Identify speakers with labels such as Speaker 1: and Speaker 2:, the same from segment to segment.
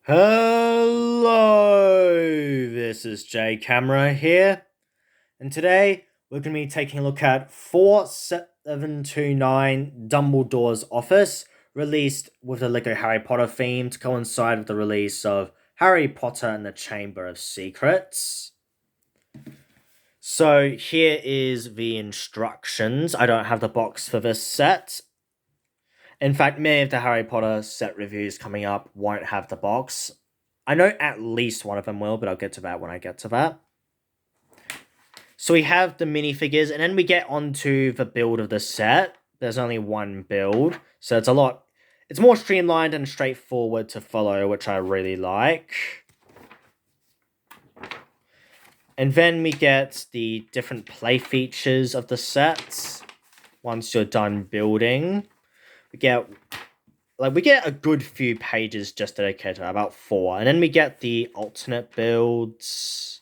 Speaker 1: Hello, this is Jcamera here, and today we're going to be taking a look at 4729 Dumbledore's Office, released with the LEGO Harry Potter theme to coincide with the release of Harry Potter and the Chamber of Secrets. So here is the instructions. I don't have the box for this set. In fact, many of the Harry Potter set reviews coming up won't have the box. I know at least one of them will, but I'll get to that when I get to that. So we have the minifigures, and then we get onto the build of the set. There's only one build, so it's more streamlined and straightforward to follow, which I really like. And then we get the different play features of the sets once you're done building. We get a good few pages just dedicated to about 4. And then we get the alternate builds.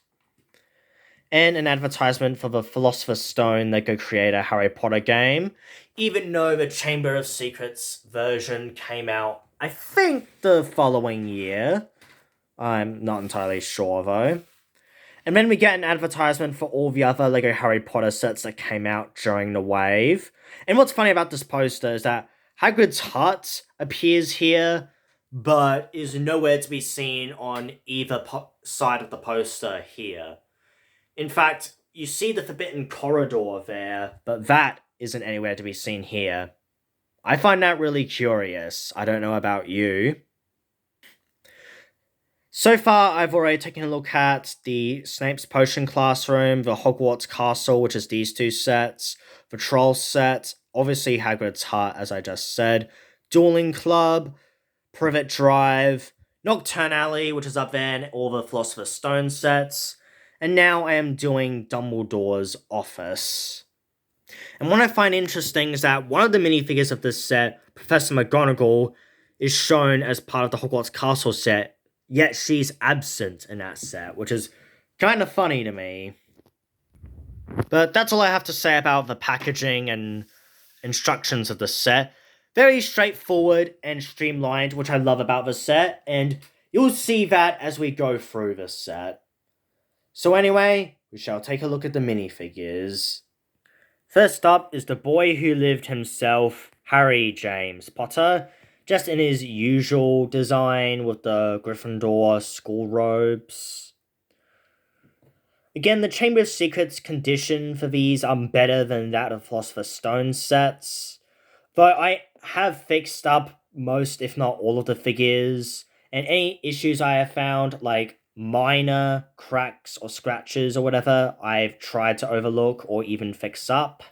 Speaker 1: And an advertisement for the Philosopher's Stone LEGO Creator Harry Potter game. Even though the Chamber of Secrets version came out, I think, the following year. I'm not entirely sure, though. And then we get an advertisement for all the other LEGO Harry Potter sets that came out during the wave. And what's funny about this poster is that Hagrid's hut appears here, but is nowhere to be seen on either side of the poster here. In fact, you see the Forbidden Corridor there, but that isn't anywhere to be seen here. I find that really curious. I don't know about you. So far, I've already taken a look at the Snape's Potion Classroom, the Hogwarts Castle, which is these two sets, the Troll set, obviously Hagrid's Hut, as I just said, Dueling Club, Privet Drive, Nocturne Alley, which is up there, and all the Philosopher's Stone sets, and now I am doing Dumbledore's Office. And what I find interesting is that one of the minifigures of this set, Professor Mcgonagal, is shown as part of the Hogwarts Castle set, yet she's absent in that set, which is kind of funny to me. But that's all I have to say about the packaging and instructions of the set. Very straightforward and streamlined, which I love about the set, and you'll see that as we go through this set. So anyway, we shall take a look at the minifigures. First up is the boy who lived himself, Harry James Potter, just in his usual design with the Gryffindor school robes. Again, the Chamber of Secrets condition for these are better than that of Philosopher's Stone sets, though I have fixed up most, if not all, of the figures, and any issues I have found, like minor cracks or scratches or whatever, I've tried to overlook or even fix up.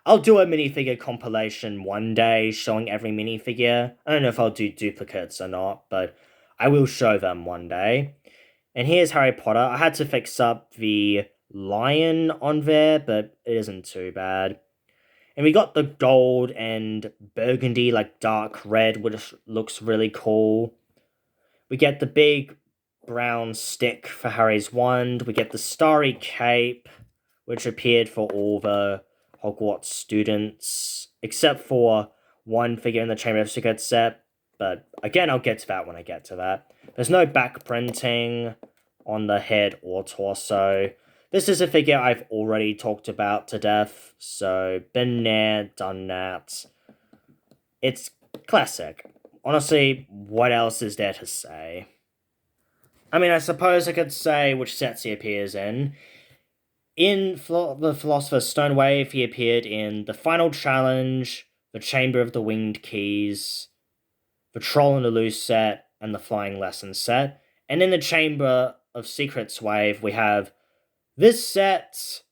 Speaker 1: I'll do a minifigure compilation one day showing every minifigure. I don't know if I'll do duplicates or not, but I will show them one day. And here's Harry Potter. I had to fix up the lion on there, but it isn't too bad. And we got the gold and burgundy, like dark red, which looks really cool. We get the big brown stick for Harry's wand. We get the starry cape, which appeared for all the Hogwarts students, except for one figure in the Chamber of Secrets set, but again, I'll get to that when I get to that. There's no back printing on the head or torso. This is a figure I've already talked about to death, so been there, done that. It's classic. Honestly, what else is there to say? I mean, I suppose I could say which sets he appears in. In the Philosopher's Stone wave, he appeared in the Final Challenge, the Chamber of the Winged Keys, the Troll and the Loose set, and the Flying Lesson set. And in the Chamber of Secrets wave, we have this set,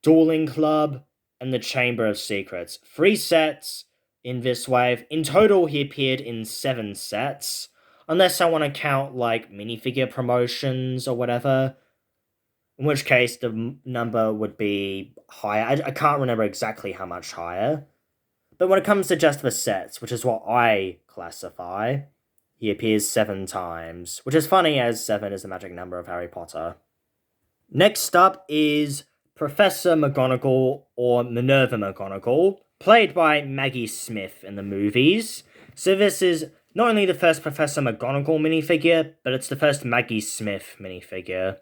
Speaker 1: Dueling Club, and the Chamber of Secrets. 3 sets in this wave. In total, he appeared in 7 sets, unless I want to count, like, minifigure promotions or whatever. In which case, the number would be higher. I can't remember exactly how much higher. But when it comes to just the sets, which is what I classify, he appears 7 times. Which is funny, as 7 is the magic number of Harry Potter. Next up is Professor McGonagall, or Minerva McGonagall, played by Maggie Smith in the movies. So this is not only the first Professor McGonagall minifigure, but it's the first Maggie Smith minifigure.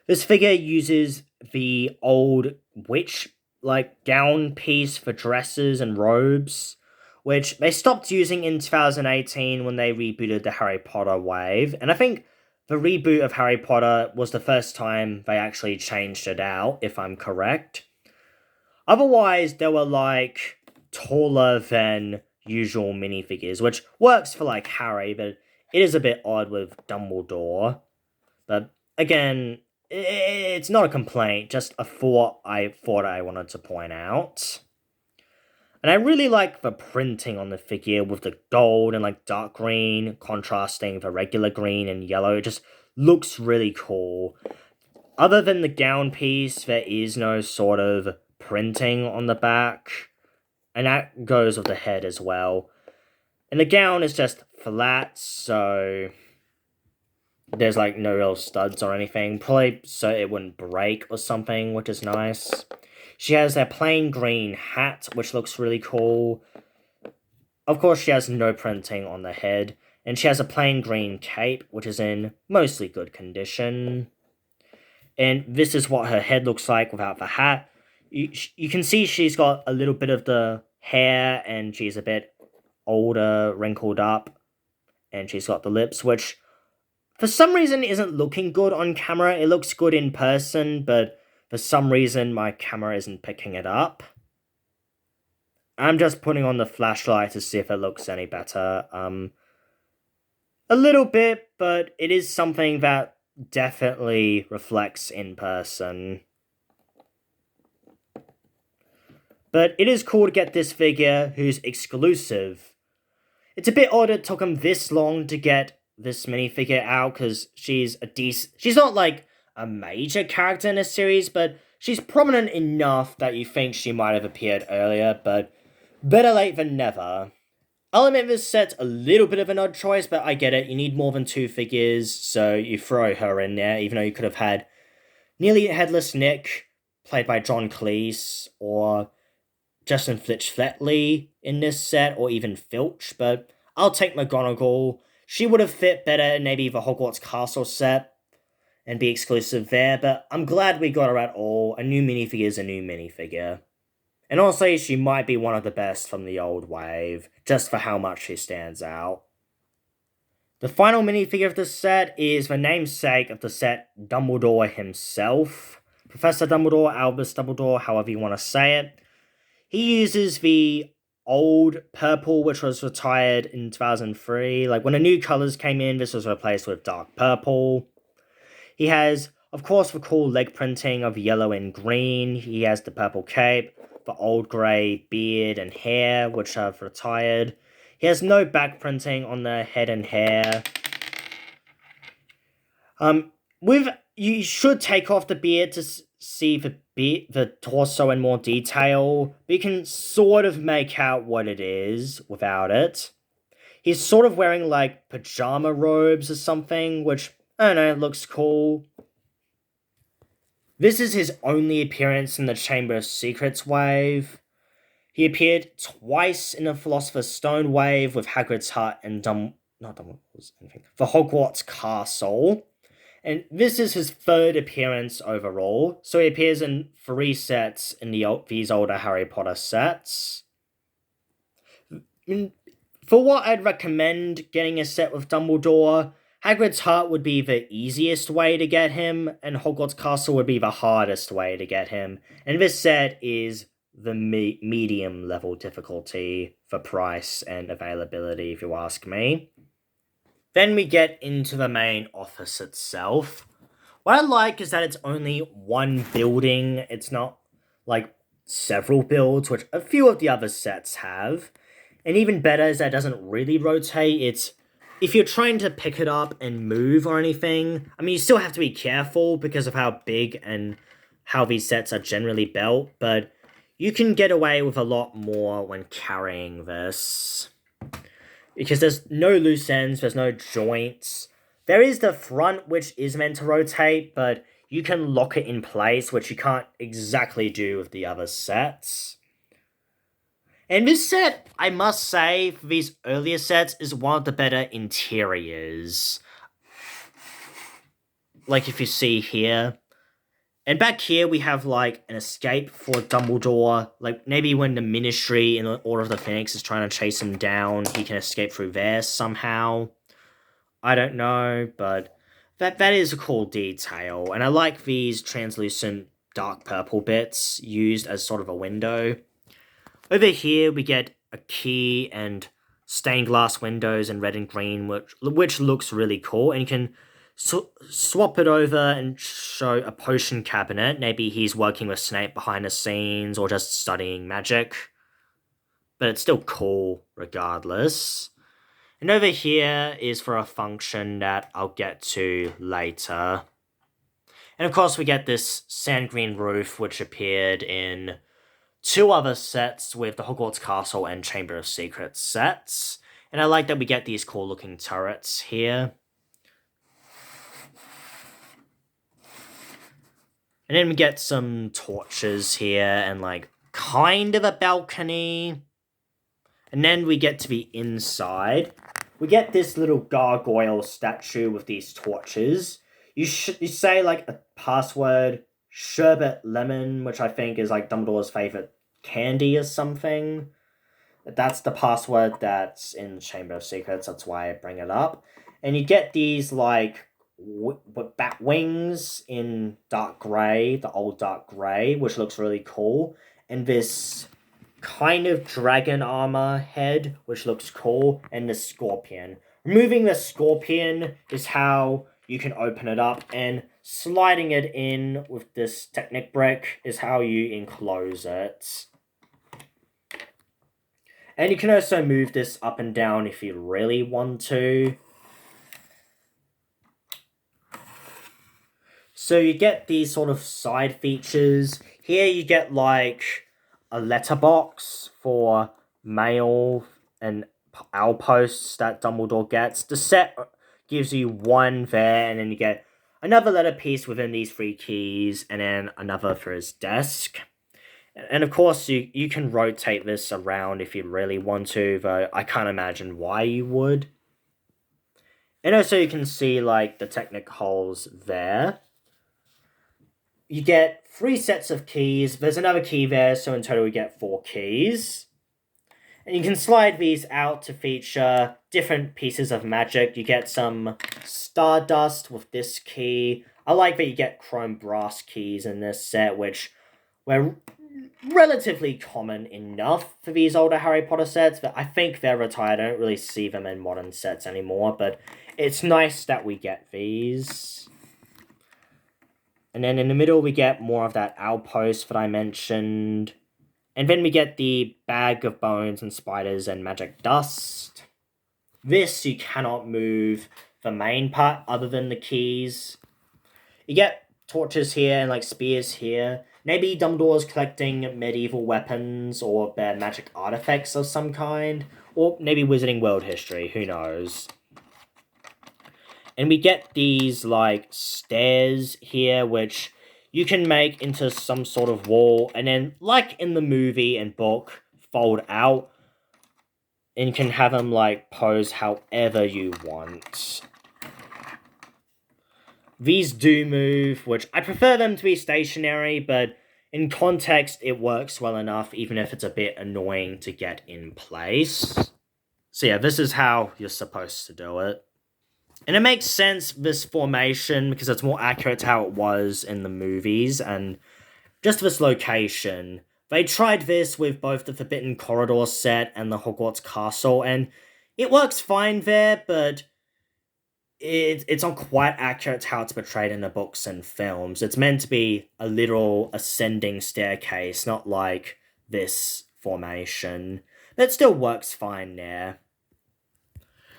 Speaker 1: This figure uses the old witch gown piece for dresses and robes, which they stopped using in 2018 when they rebooted the Harry Potter wave. And I think the reboot of Harry Potter was the first time they actually changed it out, if I'm correct. Otherwise, they were taller than usual minifigures, which works for Harry, but it is a bit odd with Dumbledore. But again, it's not a complaint, just a thought I wanted to point out. And I really like the printing on the figure with the gold and dark green contrasting the regular green and yellow. It just looks really cool. Other than the gown piece, there is no sort of printing on the back. And that goes with the head as well. And the gown is just flat, so there's no real studs or anything. Probably so it wouldn't break or something, which is nice. She has a plain green hat, which looks really cool. Of course, she has no printing on the head. And she has a plain green cape, which is in mostly good condition. And this is what her head looks like without the hat. You can see she's got a little bit of the hair, and she's a bit older, wrinkled up. And she's got the lips, which for some reason isn't looking good on camera. It looks good in person, but for some reason my camera isn't picking it up. I'm just putting on the flashlight to see if it looks any better. A little bit, but it is something that definitely reflects in person. But it is cool to get this figure who's exclusive. It's a bit odd it took him this long to get this minifigure out, because she's not a major character in a series, but she's prominent enough that you think she might have appeared earlier, but better late than never. I'll admit this set's a little bit of an odd choice, but I get it. You need more than 2 figures, so you throw her in there, even though you could have had Nearly Headless Nick, played by John Cleese, or Justin Fletchley in this set, or even Filch, but I'll take McGonagall. She would have fit better in maybe the Hogwarts Castle set and be exclusive there, but I'm glad we got her at all. A new minifigure is a new minifigure. And honestly, she might be one of the best from the old wave, just for how much she stands out. The final minifigure of the set is the namesake of the set, Dumbledore himself. Professor Dumbledore, Albus Dumbledore, however you want to say it. He uses the old purple, which was retired in 2003. When the new colours came in, this was replaced with dark purple. He has, of course, the cool leg printing of yellow and green. He has the purple cape, the old grey beard and hair, which have retired. He has no back printing on the head and hair. You should take off the beard to see the torso in more detail, but you can sort of make out what it is without it. He's sort of wearing pajama robes or something, which, I don't know, looks cool. This is his only appearance in the Chamber of Secrets wave. He appeared twice in the Philosopher's Stone wave with Hagrid's hut and the Hogwarts Castle. And this is his 3rd appearance overall, so he appears in 3 sets in these older Harry Potter sets. For what I'd recommend getting a set with Dumbledore, Hagrid's hut would be the easiest way to get him, and Hogwarts Castle would be the hardest way to get him. And this set is the medium level difficulty for price and availability, if you ask me. Then we get into the main office itself. What I like is that it's only one building. It's not several builds, which a few of the other sets have. And even better is that it doesn't really rotate. If you're trying to pick it up and move or anything, I mean, you still have to be careful because of how big and how these sets are generally built, but you can get away with a lot more when carrying this. Because there's no loose ends, there's no joints. There is the front, which is meant to rotate, but you can lock it in place, which you can't exactly do with the other sets. And this set, I must say, for these earlier sets, is one of the better interiors. Like if you see here. And back here we have like an escape for Dumbledore. Like maybe when the Ministry in the Order of the Phoenix is trying to chase him down, he can escape through there somehow. I don't know, but that is a cool detail. And I like these translucent dark purple bits used as sort of a window. Over here we get a key and stained glass windows in red and green, which looks really cool. And you can swap it over and show a potion cabinet. Maybe he's working with Snape behind the scenes or just studying magic. But it's still cool regardless. And over here is for a function that I'll get to later. And of course we get this sand green roof, which appeared in 2 other sets with the Hogwarts Castle and Chamber of Secrets sets. And I like that we get these cool looking turrets here. And then we get some torches here and like kind of a balcony. And then we get to the inside. We get this little gargoyle statue with these torches. You say like a password, sherbet lemon, which I think is like Dumbledore's favorite candy or something. That's the password that's in Chamber of Secrets. That's why I bring it up. And you get these like bat wings in dark grey, the old dark grey, which looks really cool. And this kind of dragon armor head, which looks cool. And the scorpion. Removing the scorpion is how you can open it up, and sliding it in with this Technic brick is how you enclose it. And you can also move this up and down if you really want to. So you get these sort of side features. Here you get like a letterbox for mail and outposts that Dumbledore gets. The set gives you one there, and then you get another letter piece within these 3 keys, and then another for his desk. And of course, you can rotate this around if you really want to, though I can't imagine why you would. And also you can see like the Technic holes there. You get 3 sets of keys. There's another key there, so in total we get 4 keys. And you can slide these out to feature different pieces of magic. You get some Stardust with this key. I like that you get chrome brass keys in this set, which were relatively common enough for these older Harry Potter sets, but I think they're retired. I don't really see them in modern sets anymore, but it's nice that we get these. And then in the middle, we get more of that outpost that I mentioned. And then we get the bag of bones and spiders and magic dust. This, you cannot move the main part other than the keys. You get torches here and like spears here. Maybe Dumbledore's collecting medieval weapons or bad magic artifacts of some kind. Or maybe Wizarding World history, who knows. And we get these, like, stairs here, which you can make into some sort of wall. And then, like in the movie and book, fold out. And you can have them, like, pose however you want. These do move, which I prefer them to be stationary, but in context, it works well enough, even if it's a bit annoying to get in place. So yeah, this is how you're supposed to do it. And it makes sense, this formation, because it's more accurate to how it was in the movies, and just this location. They tried this with both the Forbidden Corridor set and the Hogwarts Castle, and it works fine there, but it's not quite accurate to how it's portrayed in the books and films. It's meant to be a literal ascending staircase, not like this formation. But it still works fine there.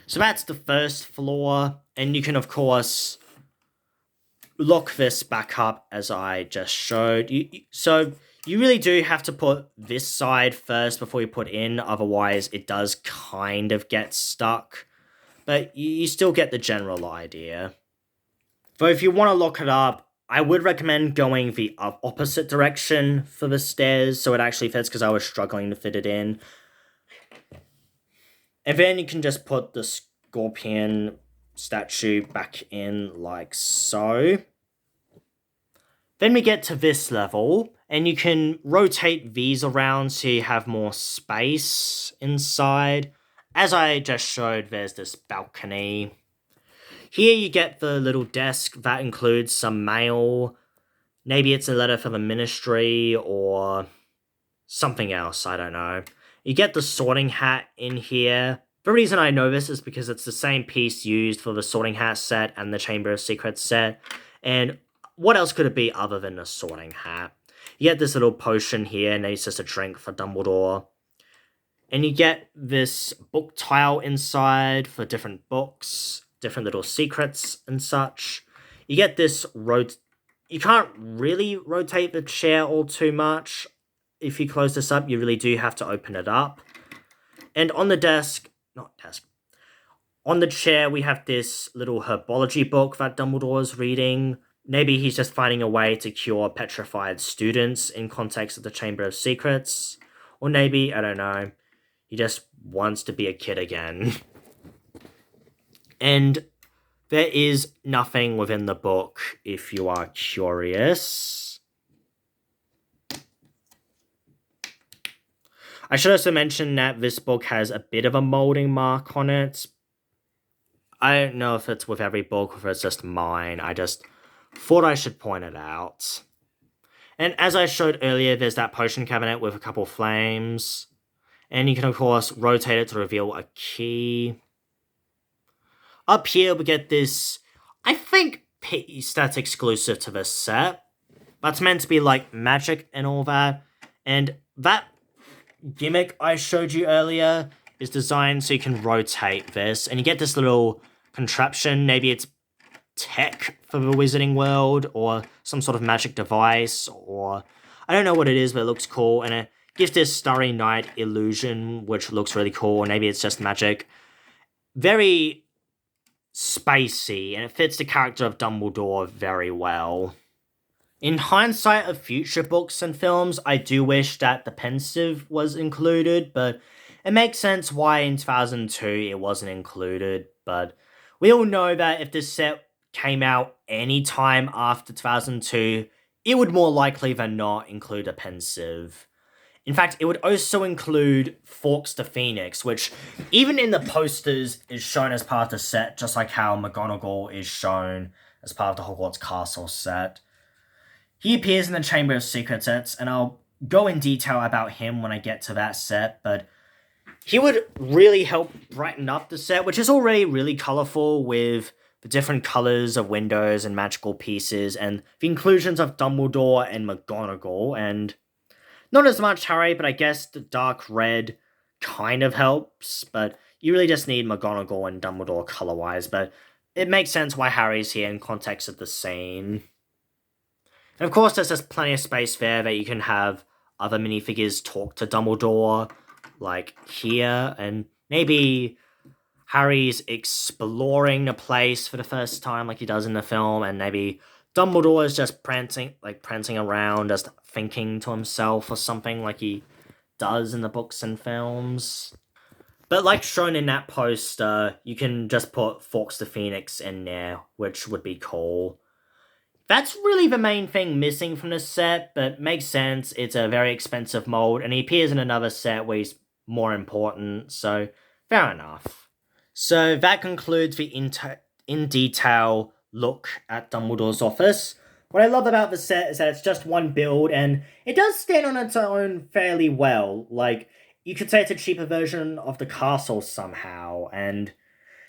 Speaker 1: So that's the first floor, and you can, of course, lock this back up as I just showed. So you really do have to put this side first before you put in, otherwise it does kind of get stuck. But you still get the general idea. Though if you want to lock it up, I would recommend going the opposite direction for the stairs so it actually fits, because I was struggling to fit it in. And then you can just put the scorpion statue back in like so. Then we get to this level, and you can rotate these around so you have more space inside. As I just showed, there's this balcony. Here you get the little desk that includes some mail. Maybe it's a letter for the ministry or something else, I don't know. You get the sorting hat in here. The reason I know this is because it's the same piece used for the sorting hat set and the Chamber of Secrets set. And what else could it be other than a sorting hat? You get this little potion here, and it's just a drink for Dumbledore. And you get this book tile inside for different books, different little secrets and such. You get this you can't really rotate the chair all too much. If you close this up, you really do have to open it up. And on the on the chair, we have this little herbology book that Dumbledore is reading. Maybe he's just finding a way to cure petrified students in context of the Chamber of Secrets. Or maybe, I don't know, he just wants to be a kid again. And there is nothing within the book if you are curious. I should also mention that this book has a bit of a molding mark on it. I don't know if it's with every book or if it's just mine. I just thought I should point it out. And as I showed earlier, there's that potion cabinet with a couple flames. And you can, of course, rotate it to reveal a key. Up here, we get this, I think, piece that's exclusive to this set. That's meant to be, like, magic and all that. And that gimmick I showed you earlier is designed so you can rotate this. And you get this little contraption. Maybe it's tech for the Wizarding World, or some sort of magic device, or I don't know what it is, but it looks cool. And it gives this Starry Night illusion, which looks really cool. Or maybe it's just magic. Very spacey, and it fits the character of Dumbledore very well. In hindsight of future books and films, I do wish that the pensive was included, but it makes sense why in 2002 it wasn't included. But we all know that if this set came out any time after 2002, it would more likely than not include a pensive. In fact, it would also include Fawkes the Phoenix, which, even in the posters, is shown as part of the set, just like how McGonagall is shown as part of the Hogwarts Castle set. He appears in the Chamber of Secrets sets, and I'll go in detail about him when I get to that set, but he would really help brighten up the set, which is already really colourful with the different colours of windows and magical pieces, and the inclusions of Dumbledore and McGonagall, and not as much Harry, but I guess the dark red kind of helps, but you really just need McGonagall and Dumbledore color-wise, but it makes sense why Harry's here in context of the scene. And of course, there's just plenty of space there that you can have other minifigures talk to Dumbledore, like here, and maybe Harry's exploring the place for the first time like he does in the film, and maybe Dumbledore is just prancing around, just thinking to himself or something like he does in the books and films. But like shown in that poster, you can just put Fawkes the Phoenix in there, which would be cool. That's really the main thing missing from this set, but makes sense. It's a very expensive mold, and he appears in another set where he's more important, so fair enough. So that concludes the in-detail look at Dumbledore's office. What I love about the set is that it's just one build, and it does stand on its own fairly well. Like, you could say it's a cheaper version of the castle somehow, and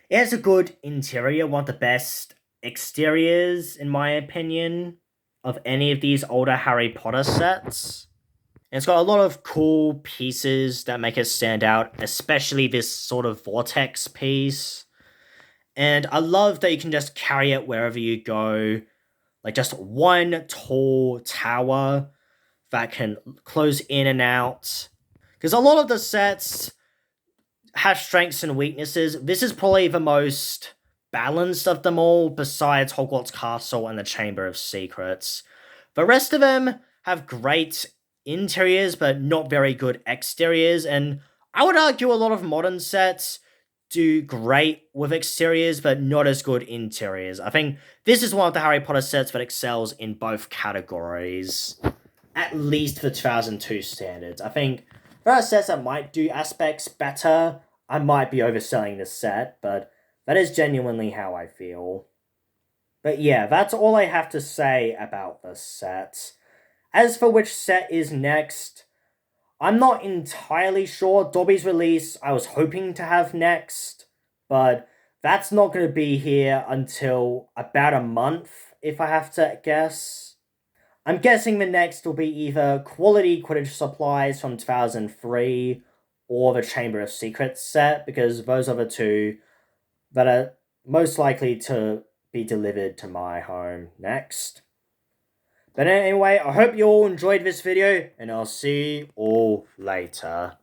Speaker 1: it has a good interior, one of the best exteriors, in my opinion, of any of these older Harry Potter sets. And it's got a lot of cool pieces that make it stand out, especially this sort of vortex piece. And I love that you can just carry it wherever you go. Like just one tall tower that can close in and out. Because a lot of the sets have strengths and weaknesses. This is probably the most balanced of them all, besides Hogwarts Castle and the Chamber of Secrets. The rest of them have great interiors, but not very good exteriors, and I would argue a lot of modern sets do great with exteriors, but not as good interiors. I think this is one of the Harry Potter sets that excels in both categories, at least for 2002 standards. I think there are sets that might do aspects better. I might be overselling this set, but that is genuinely how I feel. But yeah, that's all I have to say about this set. As for which set is next, I'm not entirely sure. Dobby's release, I was hoping to have next, but that's not going to be here until about a month, if I have to guess. I'm guessing the next will be either Quality Quidditch Supplies from 2003 or the Chamber of Secrets set, because those are the two that are most likely to be delivered to my home next. But anyway, I hope you all enjoyed this video, and I'll see you all later.